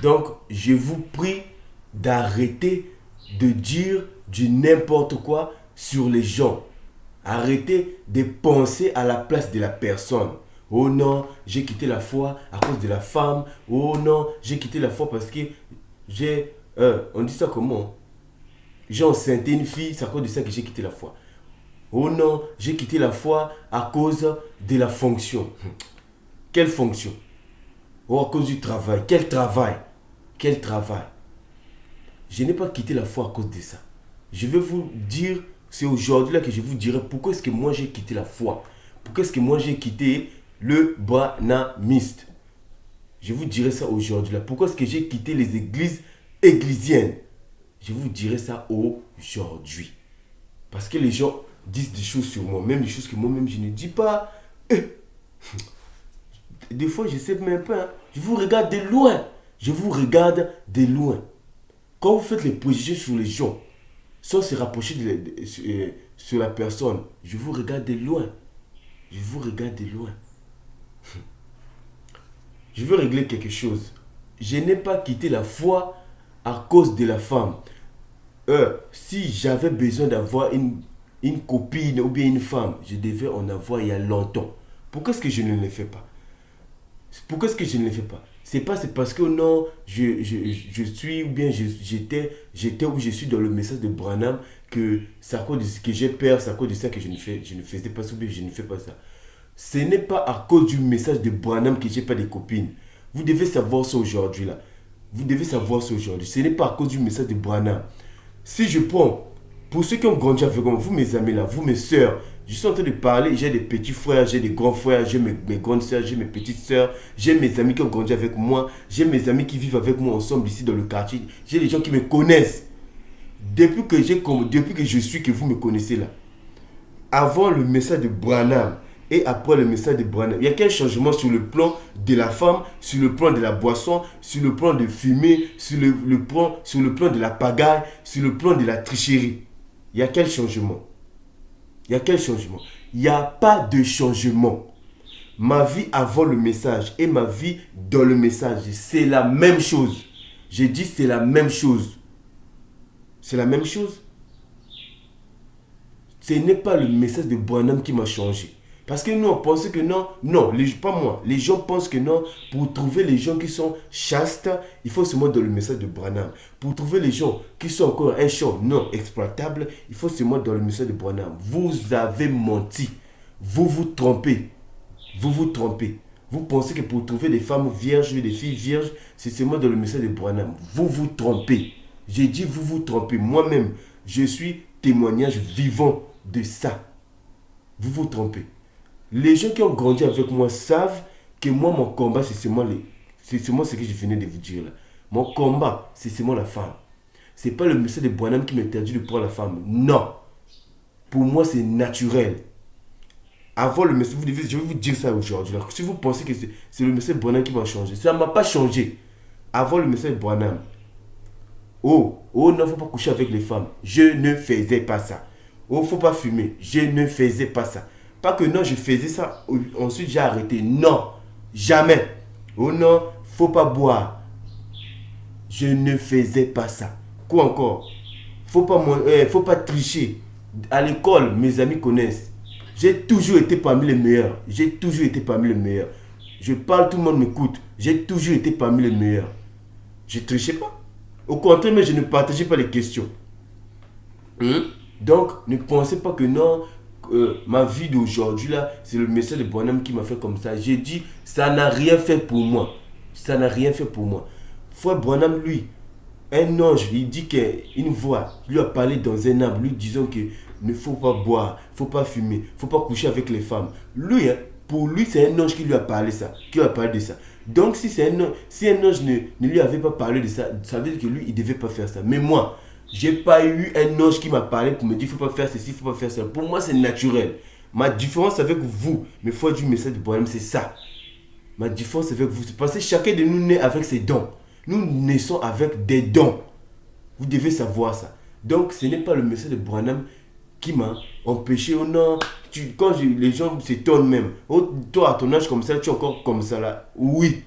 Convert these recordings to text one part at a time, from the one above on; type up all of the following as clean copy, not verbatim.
Donc, je vous prie d'arrêter de dire du n'importe quoi sur les gens. Arrêtez de penser à la place de la personne. Oh non, j'ai quitté la foi à cause de la femme. Oh non, j'ai quitté la foi parce que j'ai... on dit ça comment? J'ai enceinté une fille, c'est à cause de ça que j'ai quitté la foi. Oh non, j'ai quitté la foi à cause de la fonction. Quelle fonction? Oh, à cause du travail. Quel travail? Quel travail? Je n'ai pas quitté la foi à cause de ça. Je vais vous dire, c'est aujourd'hui là que je vous dirai pourquoi est-ce que moi j'ai quitté la foi. Pourquoi est-ce que moi j'ai quitté le branamiste. Je vous dirai ça aujourd'hui là. Pourquoi est-ce que j'ai quitté les églises églisiennes? Je vous dirai ça aujourd'hui. Parce que les gens disent des choses sur moi, même des choses que moi-même je ne dis pas. Des fois, je ne sais même pas. Hein. Je vous regarde de loin. Je vous regarde de loin. Quand vous faites les préjugés sur les gens, sans se rapprocher sur la personne, je vous regarde de loin. Je vous regarde de loin. Je veux régler quelque chose. Je n'ai pas quitté la foi à cause de la femme. Si j'avais besoin d'avoir une copine ou bien une femme, je devais en avoir il y a longtemps. Pourquoi est-ce que je ne le fais pas? Pourquoi est-ce que je ne le fais pas? C'est parce que non, je suis ou bien j'étais ou je suis dans le message de Branham que c'est à cause de ce que j'ai peur, c'est à cause de ça que je ne faisais pas ça ou bien je ne fais pas ça. Ce n'est pas à cause du message de Branham que j'ai pas de copines. Vous devez savoir ça aujourd'hui là. Vous devez savoir ça aujourd'hui. Ce n'est pas à cause du message de Branham. Si je prends, pour ceux qui ont grandi avec moi, vous mes amis là, vous mes soeurs, je suis en train de parler, j'ai des petits frères, j'ai des grands frères, j'ai mes grandes soeurs, j'ai mes petites soeurs, j'ai mes amis qui ont grandi avec moi, j'ai mes amis qui vivent avec moi ensemble ici dans le quartier, j'ai des gens qui me connaissent. Depuis que je suis, que vous me connaissez là, avant le message de Branham et après le message de Branham, il y a quel changement sur le plan de la femme, sur le plan de la boisson, sur le plan de fumer, sur le plan de la pagaille, sur le plan de la tricherie? Il y a quel changement? Il y a quel changement? Il n'y a pas de changement. Ma vie avant le message et ma vie dans le message, c'est la même chose. J'ai dit c'est la même chose. C'est la même chose. Ce n'est pas le message de Branham qui m'a changé. Parce que nous, on pensait que non, pas moi. Les gens pensent que non, pour trouver les gens qui sont chastes, il faut se mettre dans le message de Branham. Pour trouver les gens qui sont encore un champ non exploitable, il faut se mettre dans le message de Branham. Vous avez menti. Vous vous trompez. Vous vous trompez. Vous pensez que pour trouver des femmes vierges ou des filles vierges, c'est seulement dans le message de Branham. Vous vous trompez. J'ai dit vous vous trompez. Moi-même, je suis témoignage vivant de ça. Vous vous trompez. Les gens qui ont grandi avec moi savent que moi, mon combat, c'est seulement ce que je venais de vous dire là. Mon combat, c'est seulement la femme. C'est pas le message de Branham qui m'interdit de prendre la femme. Non. Pour moi, c'est naturel. Avant le message, je vais vous dire ça aujourd'hui. Là. Si vous pensez que c'est le message de Branham qui m'a changé, ça ne m'a pas changé. Avant le message de Branham, non, faut pas coucher avec les femmes. Je ne faisais pas ça. Faut pas fumer. Je ne faisais pas ça. Pas que non, je faisais ça, ensuite j'ai arrêté. Non, jamais. Non, faut pas boire. Je ne faisais pas ça. Quoi encore? Faut pas tricher. À l'école, mes amis connaissent. J'ai toujours été parmi les meilleurs. J'ai toujours été parmi les meilleurs. Je parle, tout le monde m'écoute. J'ai toujours été parmi les meilleurs. Je ne trichais pas. Au contraire, mais je ne partageais pas les questions. Donc, ne pensez pas que non, ma vie d'aujourd'hui là, c'est le message de Branham qui m'a fait comme ça. J'ai dit, ça n'a rien fait pour moi. Ça n'a rien fait pour moi. Frère Branham, lui, un ange, il dit qu'une voix lui a parlé dans un arbre, lui disant que ne faut pas boire, faut pas fumer, faut pas coucher avec les femmes. Lui, pour lui, c'est un ange qui lui a parlé ça, qui lui a parlé de ça. Donc, si un ange ne lui avait pas parlé de ça, ça veut dire que lui, il devait pas faire ça. Mais moi, j'ai pas eu un ange qui m'a parlé pour me dire faut pas faire ceci, faut pas faire ça. Pour moi, c'est naturel. Ma différence avec vous, mes fois du message de problème, c'est ça. Ma différence avec vous, c'est parce que chacun de nous naît avec ses dons. Nous naissons avec des dons. Vous devez savoir ça. Donc, ce n'est pas le message de Branham qui m'a empêché. Oh non, les gens s'étonnent même. Toi, à ton âge comme ça, tu es encore comme ça là. Oui.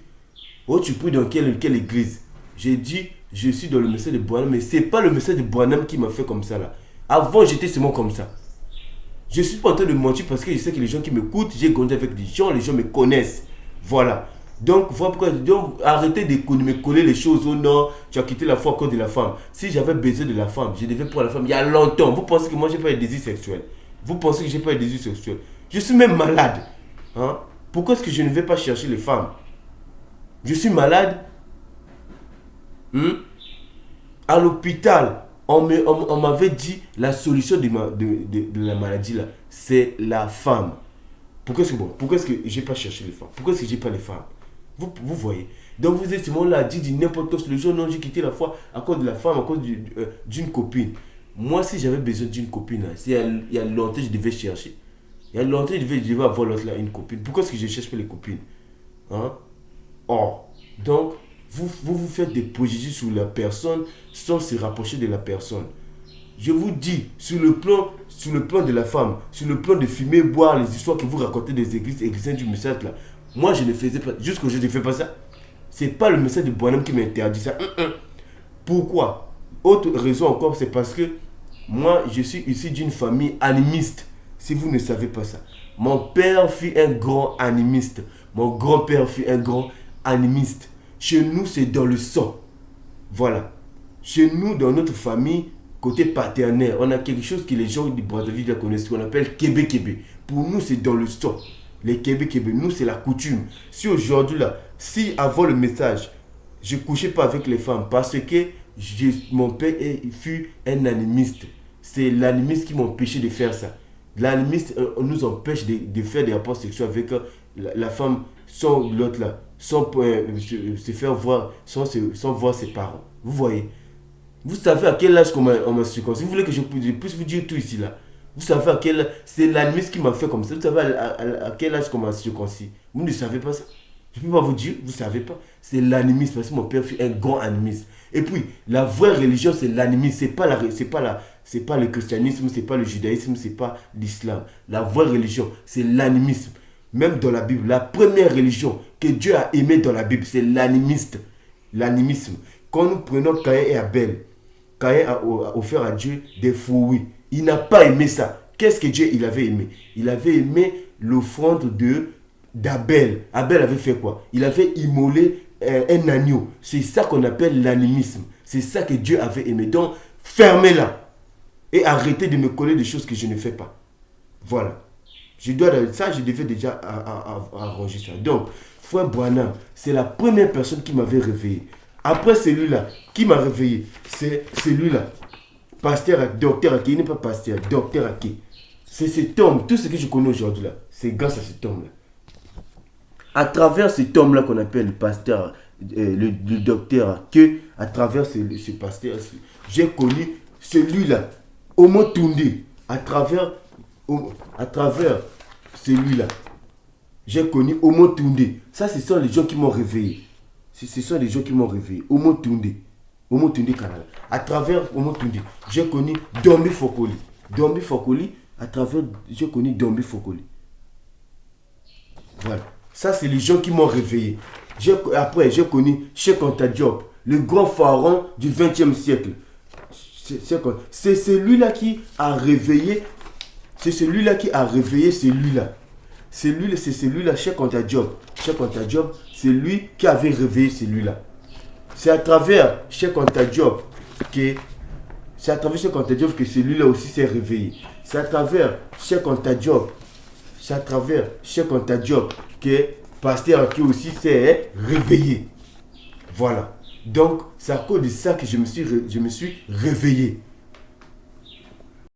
Tu pries dans quelle église? J'ai dit, je suis dans le message de Branham, mais c'est pas le message de Branham qui m'a fait comme ça là. Avant, j'étais seulement comme ça. Je suis pas en train de mentir parce que je sais que les gens qui m'écoutent, j'ai grandi avec des gens, les gens me connaissent. Voilà. Donc, voilà pourquoi. Donc, arrêtez de me coller les choses au nom. Tu as quitté la foi à cause de la femme. Si j'avais besoin de la femme, je devais prendre la femme il y a longtemps. Vous pensez que moi, j'ai pas eu de désir sexuel? Vous pensez que j'ai pas eu de désir sexuel? Je suis même malade. Hein? Pourquoi est-ce que je ne vais pas chercher les femmes? Je suis malade. À l'hôpital, on m'avait dit la solution de la maladie là, c'est la femme. Pourquoi est-ce que j'ai pas cherché les femmes? Pourquoi est-ce que j'ai pas les femmes? Vous voyez. Donc vous êtes Simon là dit n'importe quelle solution. Non, j'ai quitté la foi à cause de la femme, à cause d'une copine. Moi, si j'avais besoin d'une copine là, il y a longtemps je devais chercher. Il y a longtemps je devais avoir l'autre là une copine. Pourquoi est-ce que je cherche pas les copines? Hein? Or, donc vous faites des préjugés sur la personne sans se rapprocher de la personne. Je vous dis, sur le plan de la femme, sur le plan de fumer, boire, les histoires que vous racontez des églises du message là, moi je ne faisais pas, jusqu'aujourd'hui je ne fais pas ça. C'est pas le message de Branham qui m'interdit ça. Pourquoi? Autre raison encore, c'est parce que moi je suis issu d'une famille animiste. Si vous ne savez pas ça. Mon père fut un grand animiste. Mon grand-père fut un grand animiste. Chez nous, c'est dans le sang. Voilà. Chez nous, dans notre famille, côté paternel, on a quelque chose que les gens du Brazzaville connaissent, qu'on appelle Kébé. Pour nous, c'est dans le sang. Les Kébé, nous, c'est la coutume. Si aujourd'hui, là, si avant le message, je ne couchais pas avec les femmes parce que mon père fut un animiste. C'est l'animiste qui m'empêchait de faire ça. L'animiste nous empêche de faire des rapports sexuels avec la femme sans l'autre là, sans se faire voir, sans voir ses parents. Vous voyez? Vous savez à quel âge on m'a circoncis? Vous voulez que je puisse vous dire tout ici là? Vous savez à quel âge? C'est l'animiste qui m'a fait comme ça. Vous savez à quel âge on m'a circoncis? Vous ne savez pas ça? Je ne peux pas vous dire, vous ne savez pas. C'est l'animisme parce que mon père fut un grand animiste. Et puis, la vraie religion, c'est l'animisme. C'est pas le christianisme, c'est pas le judaïsme, c'est pas l'islam. La vraie religion, c'est l'animisme. Même dans la Bible, la première religion que Dieu a aimée dans la Bible, c'est l'animisme. Quand nous prenons Caïn et Abel, Caïn a offert à Dieu des fruits. Il n'a pas aimé ça. Qu'est-ce que Dieu il avait aimé? Il avait aimé l'offrande d'Abel. Abel avait fait quoi? Il avait immolé un agneau. C'est ça qu'on appelle l'animisme. C'est ça que Dieu avait aimé. Donc, fermez-la. Et arrêtez de me coller des choses que je ne fais pas. Voilà. Je devais déjà arranger ça. Donc, frère Branham, c'est la première personne qui m'avait réveillé. Après celui-là, qui m'a réveillé? C'est celui-là. Docteur Aki, il n'est pas pasteur, Docteur Aki. C'est cet homme, tout ce que je connais aujourd'hui là, c'est grâce à cet homme-là. À travers cet homme-là qu'on appelle le pasteur, le docteur Aki, à travers ce pasteur, j'ai connu celui-là, Omo Tunde, à travers celui-là. J'ai connu Omo Tunde. Ça, ce sont les gens qui m'ont réveillé. Ce sont les gens qui m'ont réveillé. Omo Tunde Canada. À travers Omo Tunde, j'ai connu Dombi Fokoli. À travers, j'ai connu Dombi Fokoli. Voilà. Ça, c'est les gens qui m'ont réveillé. Après, j'ai connu Cheikh Anta Diop, le grand pharaon du XXe siècle. C'est celui-là qui a réveillé. C'est celui-là qui a réveillé celui-là. C'est celui-là, Cheikh Anta Diop. Cheikh Anta Diop, c'est lui qui avait réveillé celui-là. C'est à travers Cheikh Anta Diop que celui-là aussi s'est réveillé. C'est à travers Cheikh Anta Diop. C'est à travers Cheikh Anta Diop que Pasteur Aki aussi s'est réveillé. Voilà. Donc, c'est à cause de ça que je me suis réveillé.